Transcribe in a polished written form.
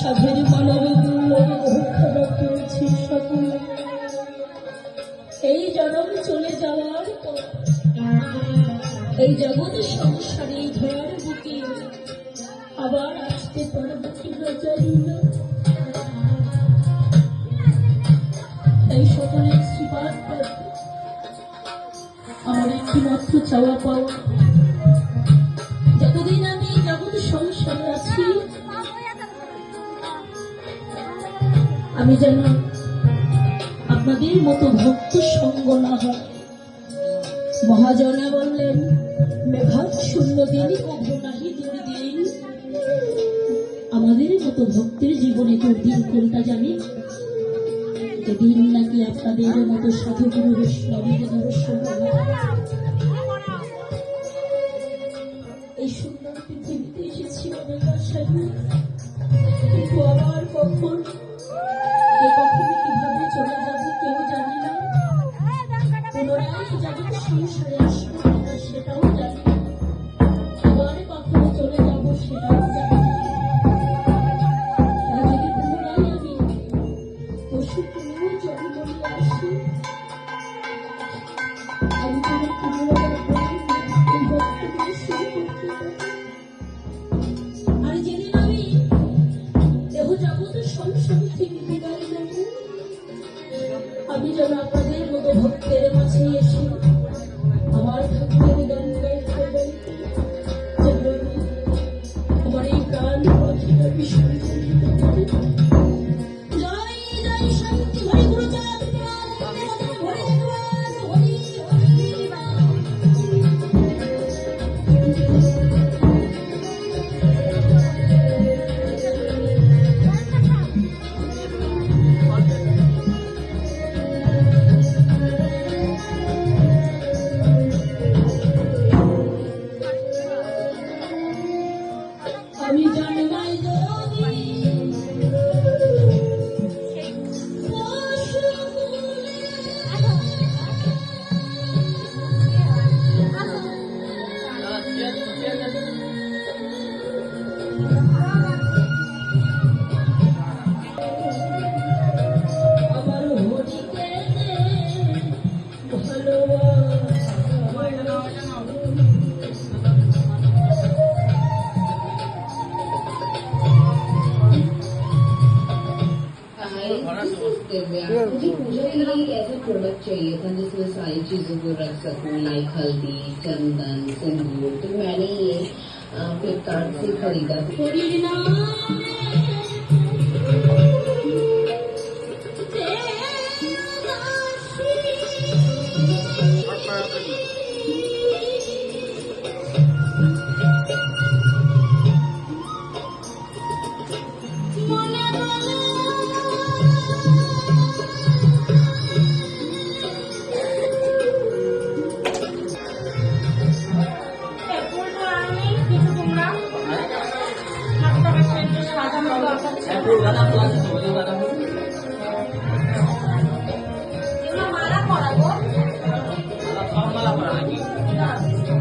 সাধের মানবে খারাপ করেছি সকল। এই জনম চলে যাওয়ার পর এই জগৎ সংসারে ধরার বুকে আবার আসতে পারবো কিনা জানি না। এই সকলের শ্রীপাদ আমার একটি মাত্র চাওয়া পাওয়া, যতদিন আমি জগৎ সংসারে আছি আমি যেন আপনাদের মতো ভক্ত সঙ্গ না হয়। মহাজনা বললেন মেঘাত শূন্য দিন কভু নাহি দুর্দিন। আমাদের মতো ভক্তের জীবনে দুর্দিন কোনটা জানি? যেদিন নাকি আপনাদের মতো সাধুগুরু বৈষ্ণবের দর্শন। এই সুন্দর পৃথিবীতে এসেছি অনেক আশায়, কিন্তু আবার কখন কিভাবে চলে যাবো কেউ জানি না। পুনরায় জগৎ সংসারে আসবো কিনা সেটাও জানি না, আবার কখনো চলে যাবো সেটাও জানি না। যদি পুনরায় আমি পশু পুনঃ জন্ম নিয়ে আসি, আমি কোনো পুনরায় এই ভক্তকে শুরু করতে পারি। আর যেদিন আমি দেহ জগৎ সংসার থেকে বিদায় নেব, আমি যেন আপনাদের মতো ভক্তের মাঝে এসে আমার ভক্তের গান গাইতে গাইতে যেন আমার এই প্রাণ পাখিটা বিসর্জন দিতে পারি। জয় জয় শান্তি হরি গুরুচাঁদ হরি হরি আমি জন্মাই যদি আমার হরিকে मुझे पूजा के लिए एक ऐसा प्रोडक्ट चाहिए था जिसमें सारी चीजों को रख सकूं, लाइक हल्दी, चंदन, सिंदूर। तो मैंने ये फ्लिपकार्ट से खरीदा था। সাজানো